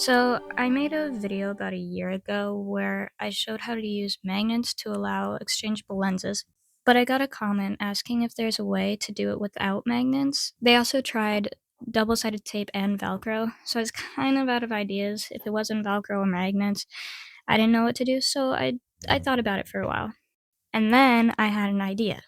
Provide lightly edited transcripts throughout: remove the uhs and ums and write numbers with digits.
So, I made a video about a year ago where I showed how to use magnets to allow exchangeable lenses, but I got a comment asking if there's a way to do it without magnets. They also tried double-sided tape and Velcro, so I was kind of out of ideas. If it wasn't Velcro or magnets, I didn't know what to do, so I thought about it for a while. And then I had an idea.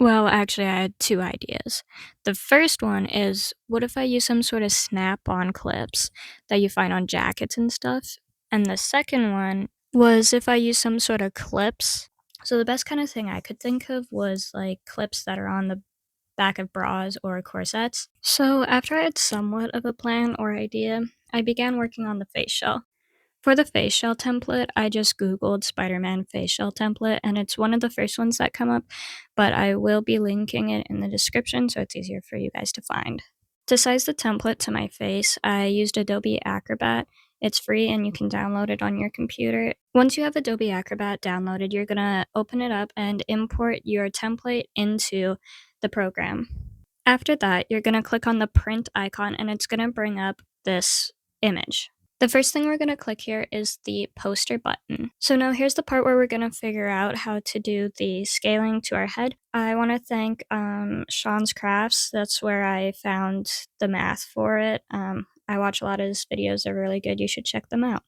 Well, actually, I had two ideas. The first one is, what if I use some sort of snap-on clips that you find on jackets and stuff? And the second one was if I use some sort of clips. So the best kind of thing I could think of was like clips that are on the back of bras or corsets. So after I had somewhat of a plan or idea, I began working on the face shell. For the face shell template, I just Googled Spider-Man face shell template, and it's one of the first ones that come up, but I will be linking it in the description so it's easier for you guys to find. To size the template to my face, I used Adobe Acrobat. It's free and you can download it on your computer. Once you have Adobe Acrobat downloaded, you're gonna open it up and import your template into the program. After that, you're gonna click on the print icon and it's gonna bring up this image. The first thing we're going to click here is the poster button. So now here's the part where we're going to figure out how to do the scaling to our head. I want to thank Sean's Crafts. That's where I found the math for it. I watch a lot of his videos. They're really good. You should check them out.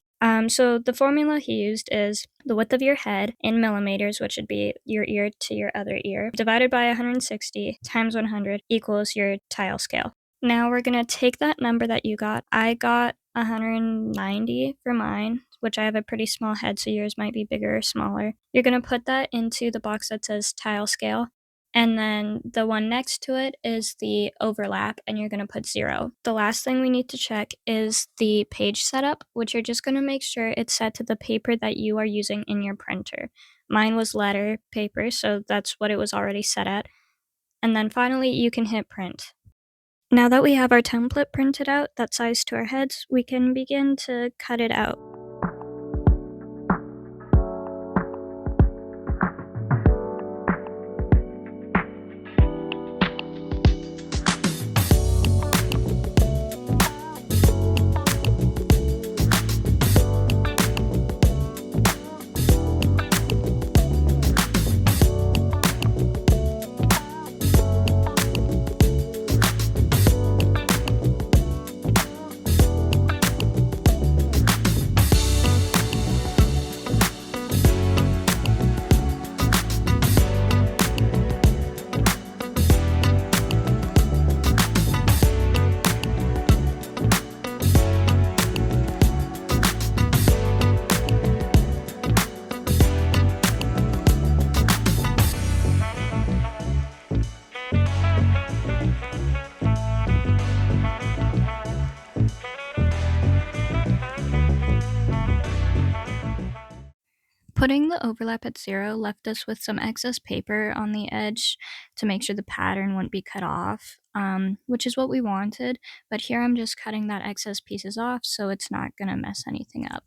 So the formula he used is the width of your head in millimeters, which would be your ear to your other ear, divided by 160 times 100 equals your tile scale. Now we're going to take that number that you got. I got 190 for mine, which I have a pretty small head, so yours might be bigger or smaller. You're going to put that into the box that says tile scale, and then the one next to it is the overlap, and you're going to put 0. The last thing we need to check is the page setup, which you're just going to make sure it's set to the paper that you are using in your printer. Mine was letter paper, so that's what it was already set at. And then finally, you can hit print. Now that we have our template printed out, that size to our heads, we can begin to cut it out. Putting the overlap at 0 left us with some excess paper on the edge to make sure the pattern wouldn't be cut off, which is what we wanted, but here I'm just cutting that excess pieces off so it's not going to mess anything up.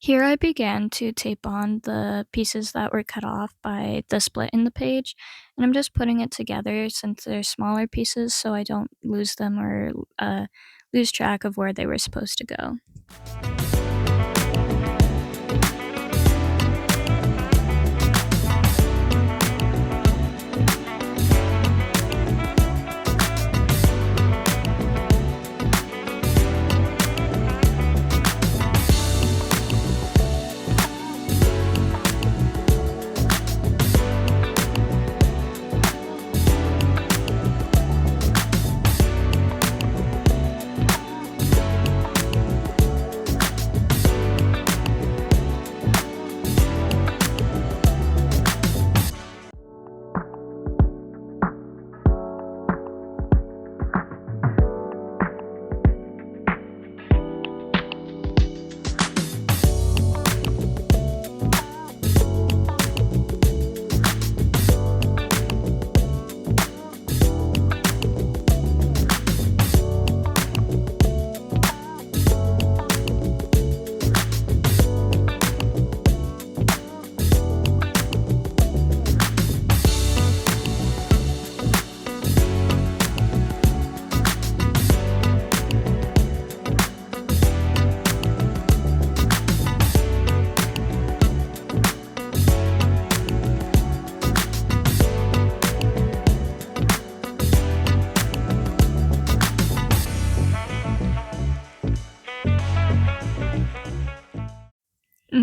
Here I began to tape on the pieces that were cut off by the split in the page, and I'm just putting it together since they're smaller pieces so I don't lose them or lose track of where they were supposed to go.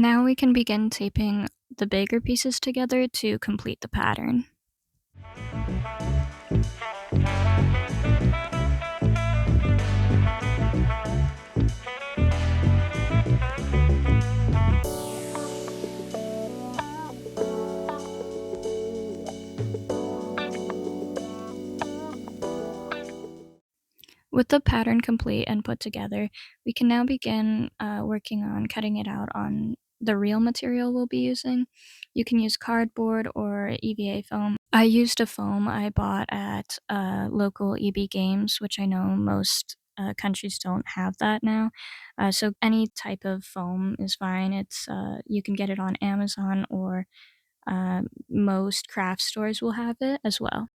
Now we can begin taping the bigger pieces together to complete the pattern. With the pattern complete and put together, we can now begin working on cutting it out on the real material we'll be using. You can use cardboard or EVA foam. I used a foam I bought at local EB Games, which I know most countries don't have that now. So any type of foam is fine. It's you can get it on Amazon or most craft stores will have it as well.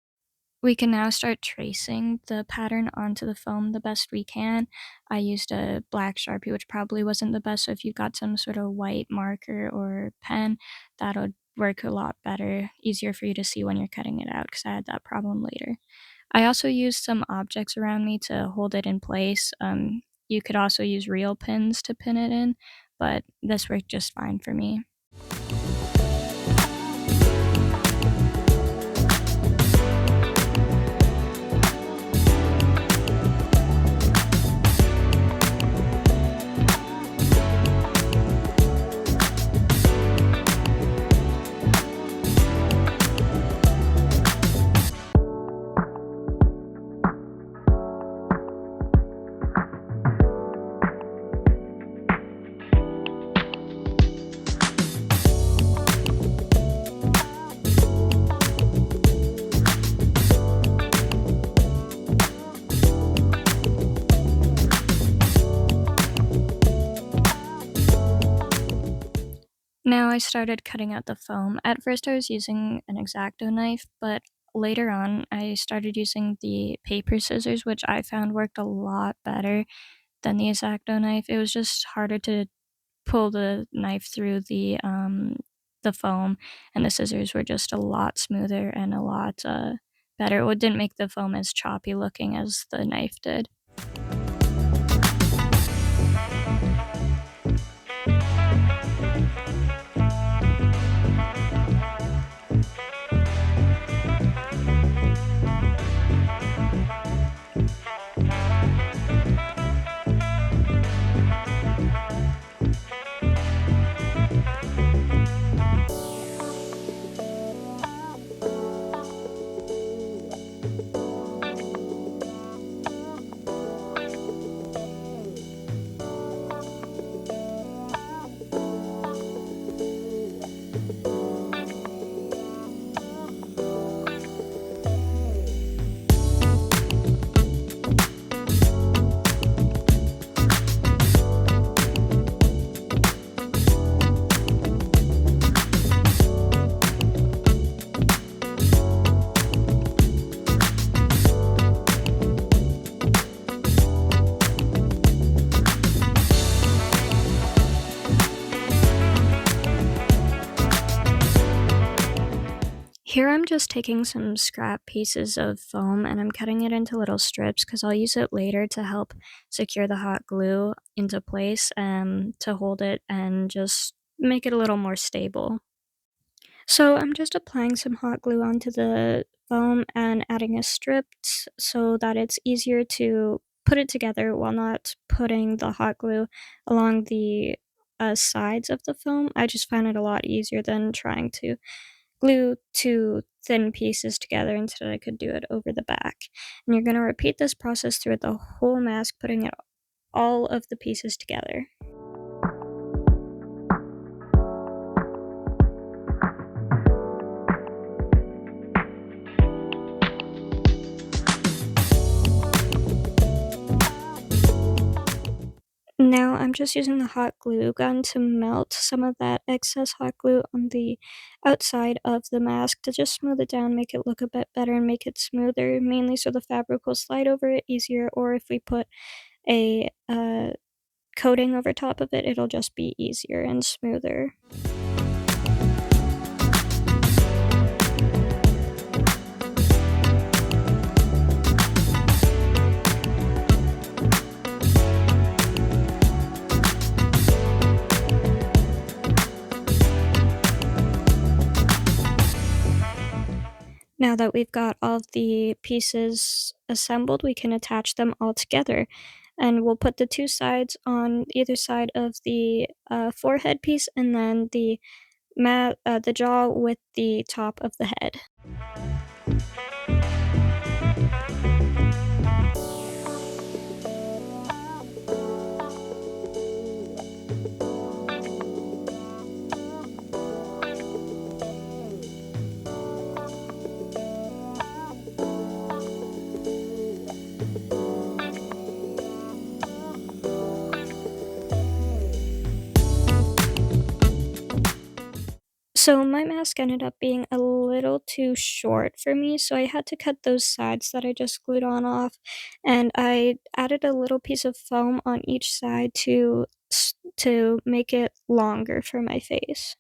We can now start tracing the pattern onto the foam the best we can. I used a black Sharpie, which probably wasn't the best, so if you've got some sort of white marker or pen, that would work a lot better, easier for you to see when you're cutting it out, because I had that problem later. I also used some objects around me to hold it in place. You could also use real pins to pin it in, but this worked just fine for me. Now I started cutting out the foam. At first I was using an X-Acto knife, but later on I started using the paper scissors, which I found worked a lot better than the X-Acto knife. It was just harder to pull the knife through the foam, and the scissors were just a lot smoother and a lot better. It didn't make the foam as choppy looking as the knife did. Here I'm just taking some scrap pieces of foam and I'm cutting it into little strips because I'll use it later to help secure the hot glue into place to hold it and just make it a little more stable. So I'm just applying some hot glue onto the foam and adding a strip so that it's easier to put it together while not putting the hot glue along the sides of the foam. I just found it a lot easier than trying to glue two thin pieces together. Instead I could do it over the back. And you're going to repeat this process throughout the whole mask, putting it all of the pieces together. Now I'm just using the hot glue gun to melt some of that excess hot glue on the outside of the mask to just smooth it down, make it look a bit better, and make it smoother, mainly so the fabric will slide over it easier, or if we put a coating over top of it, it'll just be easier and smoother. Now that we've got all of the pieces assembled, we can attach them all together. And we'll put the two sides on either side of the forehead piece, and then the jaw with the top of the head. So my mask ended up being a little too short for me, so I had to cut those sides that I just glued on off, and I added a little piece of foam on each side to make it longer for my face.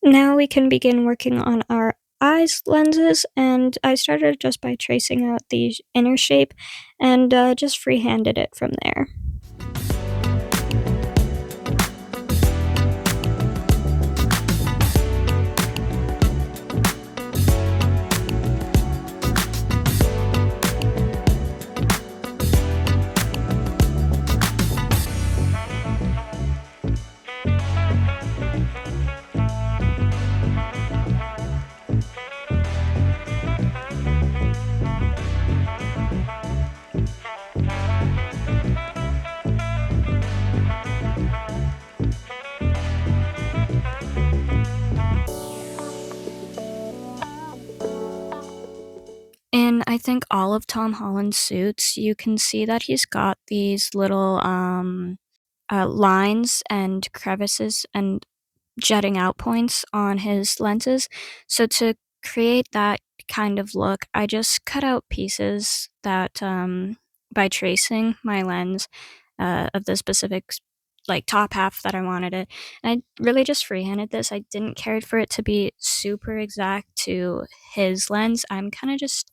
Now we can begin working on our eyes lenses, and I started just by tracing out the inner shape and just freehanded it from there. In I think all of Tom Holland's suits, you can see that he's got these little lines and crevices and jutting out points on his lenses. So to create that kind of look, I just cut out pieces that by tracing my lens of the specific like top half that I wanted it. And I really just freehanded this. I didn't care for it to be super exact to his lens. I'm kind of just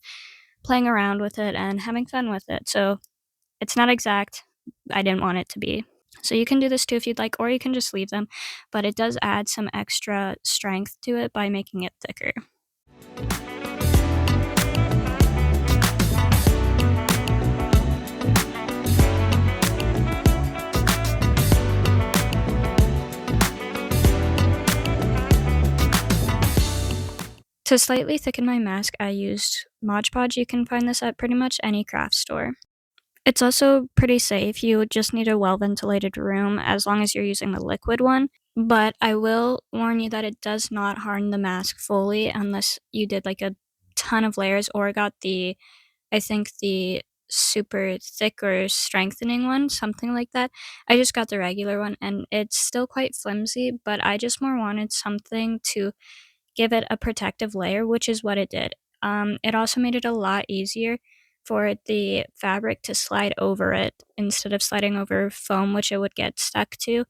playing around with it and having fun with it. So it's not exact. I didn't want it to be. So you can do this too if you'd like, or you can just leave them, but it does add some extra strength to it by making it thicker. To slightly thicken my mask, I used Mod Podge. You can find this at pretty much any craft store. It's also pretty safe. You would just need a well-ventilated room as long as you're using the liquid one. But I will warn you that it does not harden the mask fully unless you did like a ton of layers or got I think the super thick or strengthening one, something like that. I just got the regular one and it's still quite flimsy, but I just more wanted something to give it a protective layer, which is what it did. It also made it a lot easier for the fabric to slide over it instead of sliding over foam, which it would get stuck to.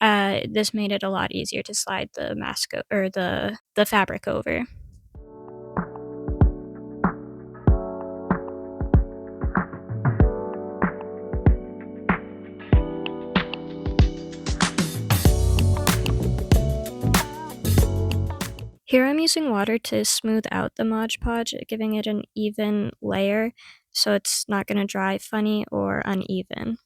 This made it a lot easier to slide the mask or the fabric over. Here I'm using water to smooth out the Mod Podge, giving it an even layer so it's not going to dry funny or uneven.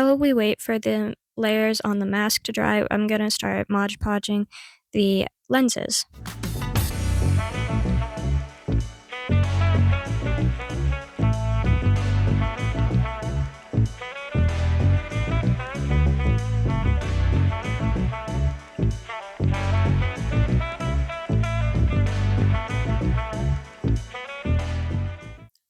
While we wait for the layers on the mask to dry, I'm gonna start Mod Podging the lenses.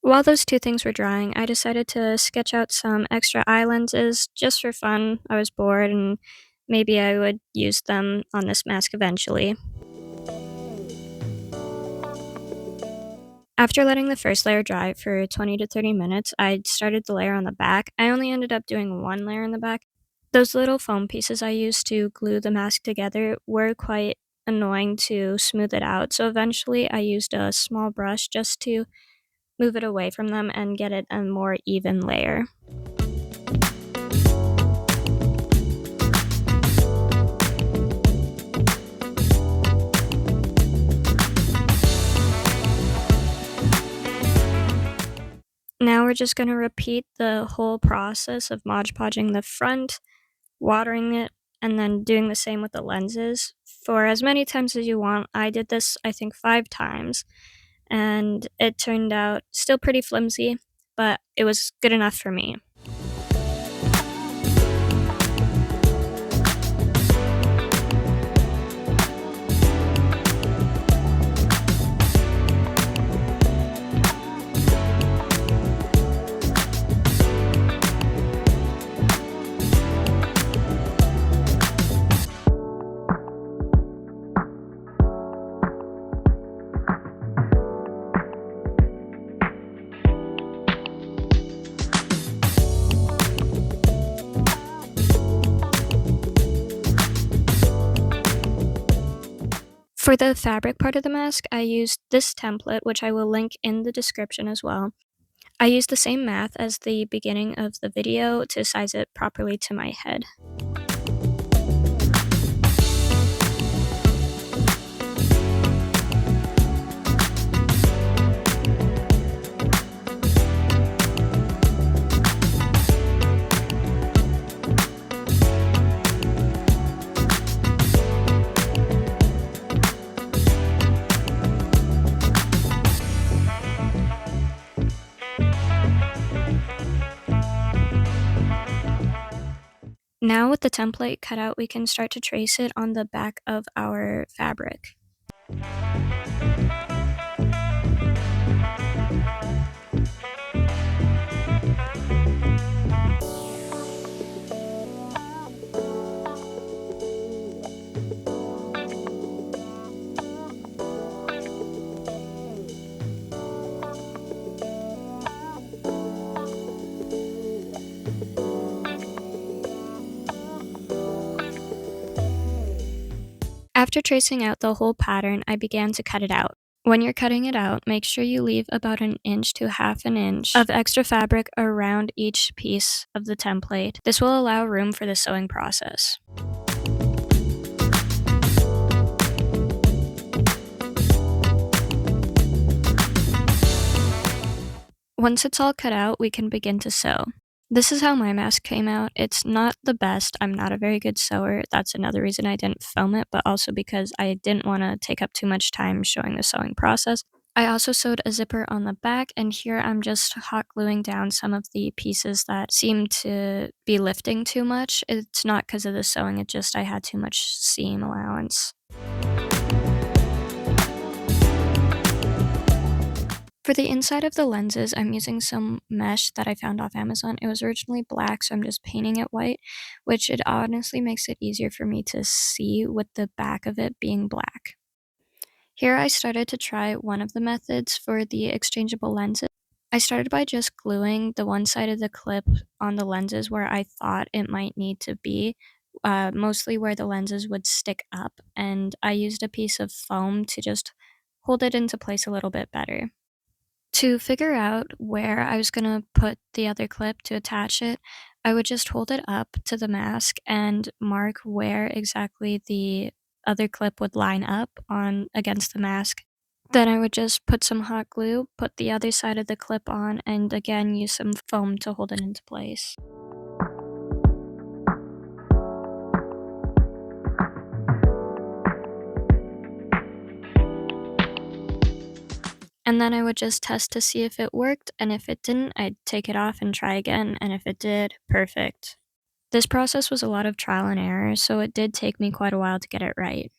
While those two things were drying, I decided to sketch out some extra eye lenses just for fun. I was bored and maybe I would use them on this mask eventually. After letting the first layer dry for 20 to 30 minutes, I started the layer on the back. I only ended up doing one layer in the back. Those little foam pieces I used to glue the mask together were quite annoying to smooth it out, so eventually I used a small brush just to move it away from them and get it a more even layer. Now we're just gonna repeat the whole process of Mod Podging the front, watering it, and then doing the same with the lenses for as many times as you want. I did this, I think, 5 times, and it turned out still pretty flimsy, but it was good enough for me. For the fabric part of the mask, I used this template, which I will link in the description as well. I used the same math as the beginning of the video to size it properly to my head. Now with the template cut out, we can start to trace it on the back of our fabric. After tracing out the whole pattern, I began to cut it out. When you're cutting it out, make sure you leave about 1 inch to 1/2 inch of extra fabric around each piece of the template. This will allow room for the sewing process. Once it's all cut out, we can begin to sew. This is how my mask came out. It's not the best. I'm not a very good sewer. That's another reason I didn't film it, but also because I didn't want to take up too much time showing the sewing process. I also sewed a zipper on the back, and here I'm just hot gluing down some of the pieces that seem to be lifting too much. It's not because of the sewing, it's just I had too much seam allowance. For the inside of the lenses, I'm using some mesh that I found off Amazon. It was originally black, so I'm just painting it white, which it honestly makes it easier for me to see with the back of it being black. Here I started to try one of the methods for the exchangeable lenses. I started by just gluing the one side of the clip on the lenses where I thought it might need to be, mostly where the lenses would stick up, and I used a piece of foam to just hold it into place a little bit better. To figure out where I was gonna put the other clip to attach it, I would just hold it up to the mask and mark where exactly the other clip would line up on against the mask. Then I would just put some hot glue, put the other side of the clip on, and again use some foam to hold it into place. and then I would just test to see if it worked, and if it didn't, I'd take it off and try again, and if it did, perfect. This process was a lot of trial and error, so it did take me quite a while to get it right.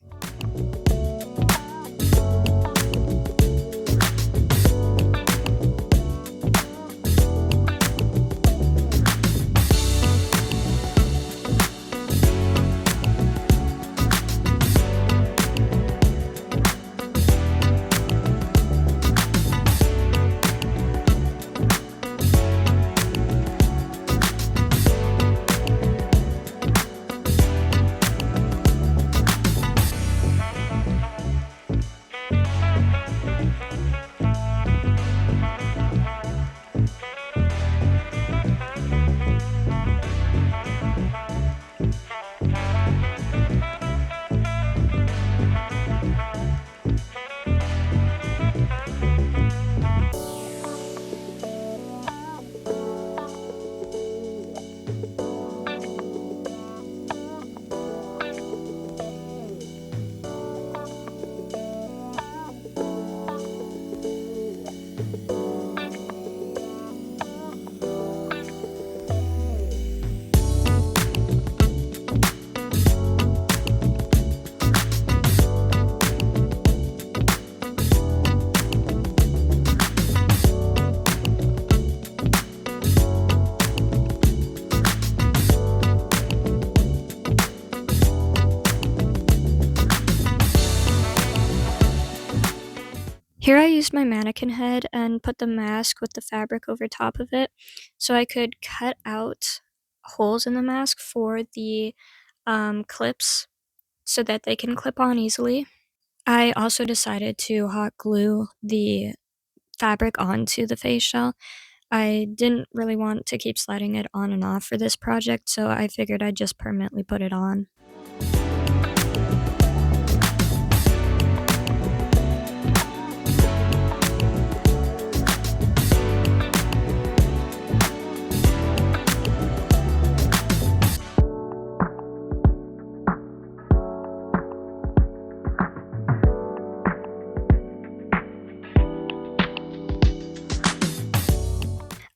Here I used my mannequin head and put the mask with the fabric over top of it so I could cut out holes in the mask for the clips so that they can clip on easily. I also decided to hot glue the fabric onto the face shell. I didn't really want to keep sliding it on and off for this project, so I figured I'd just permanently put it on.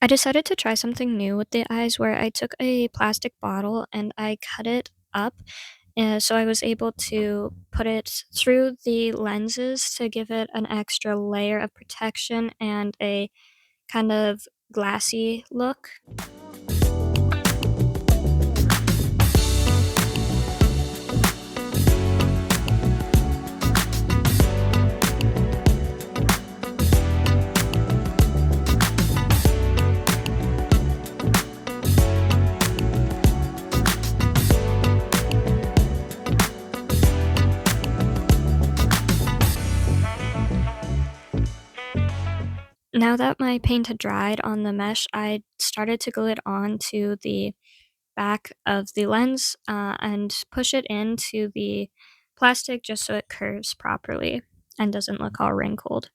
I decided to try something new with the eyes where I took a plastic bottle and I cut it up, so I was able to put it through the lenses to give it an extra layer of protection and a kind of glassy look. Now that my paint had dried on the mesh, I started to glue it on to the back of the lens, and push it into the plastic just so it curves properly and doesn't look all wrinkled.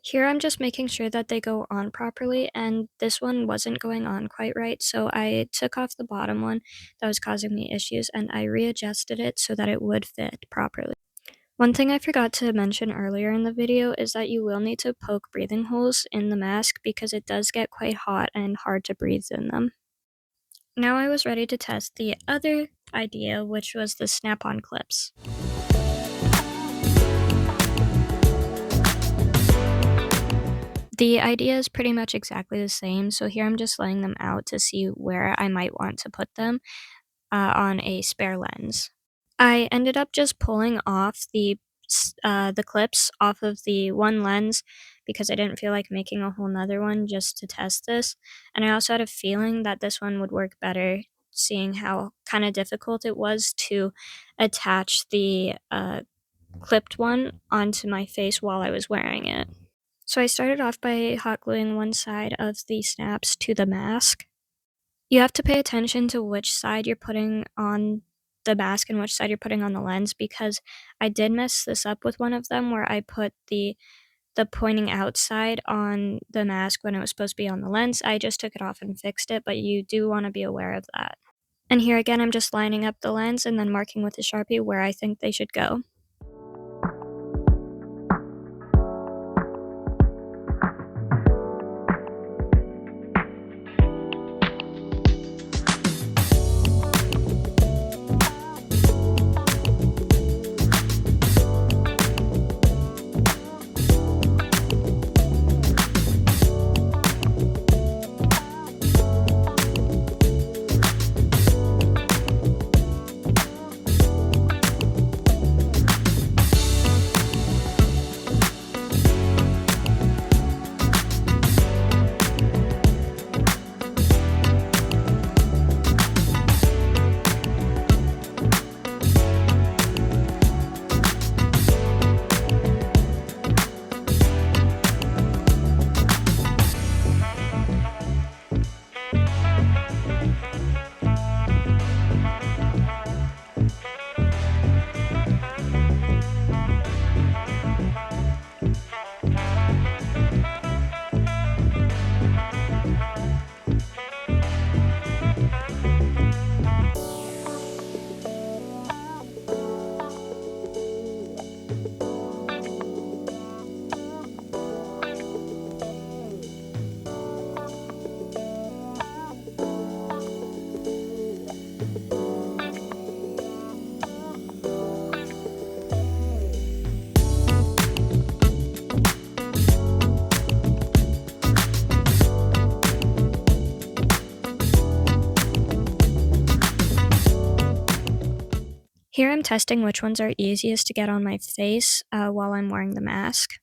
Here I'm just making sure that they go on properly, and this one wasn't going on quite right, so I took off the bottom one that was causing me issues, and I readjusted it so that it would fit properly. One thing I forgot to mention earlier in the video is that you will need to poke breathing holes in the mask because it does get quite hot and hard to breathe in them. Now I was ready to test the other idea, which was the snap-on clips. The idea is pretty much exactly the same, so here I'm just laying them out to see where I might want to put them on a spare lens. I ended up just pulling off the clips off of the one lens because I didn't feel like making a whole nother one just to test this, and I also had a feeling that this one would work better, seeing how kinda difficult it was to attach the, clipped one onto my face while I was wearing it. So I started off by hot gluing one side of the snaps to the mask. You have to pay attention to which side you're putting on the mask and which side you're putting on the lens, because I did mess this up with one of them where I put the pointing outside on the mask when it was supposed to be on the lens. I just took it off and fixed it, but you do wanna be aware of that. And here again, I'm just lining up the lens and then marking with a Sharpie where I think they should go. Here I'm testing which ones are easiest to get on my face, while I'm wearing the mask.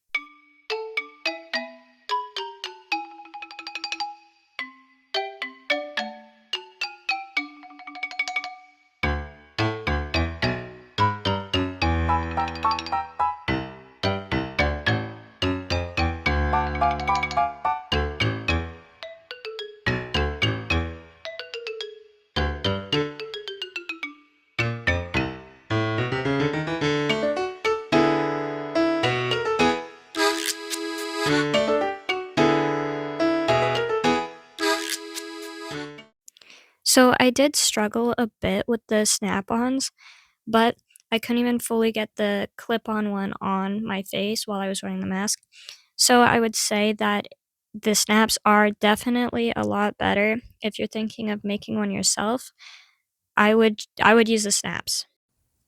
So I did struggle a bit with the snap-ons, but I couldn't even fully get the clip-on one on my face while I was wearing the mask. So I would say that the snaps are definitely a lot better. If you're thinking of making one yourself, I would use the snaps.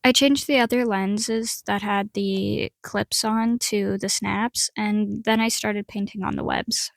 I changed the other lenses that had the clips on to the snaps, and then I started painting on the webs.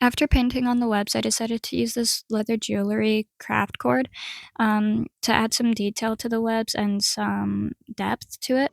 After painting on the webs, I decided to use this leather jewelry craft cord to add some detail to the webs and some depth to it.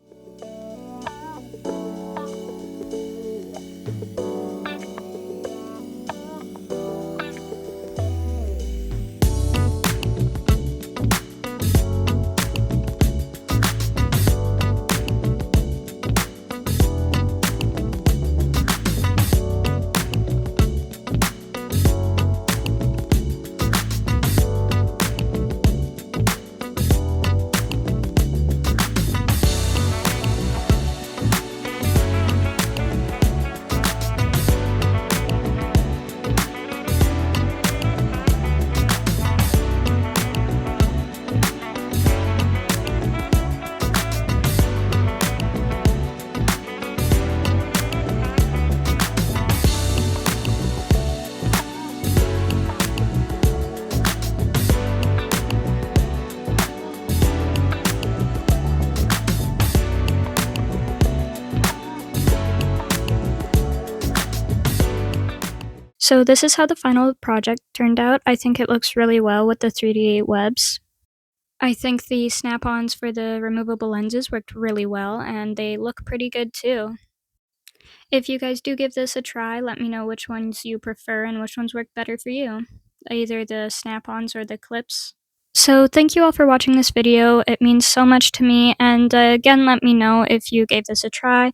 So this is how the final project turned out. I think it looks really well with the 3D webs. I think the snap-ons for the removable lenses worked really well, and they look pretty good too. If you guys do give this a try, let me know which ones you prefer and which ones work better for you, either the snap-ons or the clips. So thank you all for watching this video. It means so much to me, and again, let me know if you gave this a try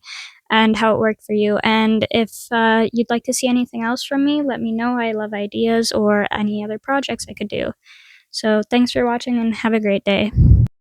and how it worked for you. And if you'd like to see anything else from me, let me know. I love ideas or any other projects I could do. So thanks for watching and have a great day.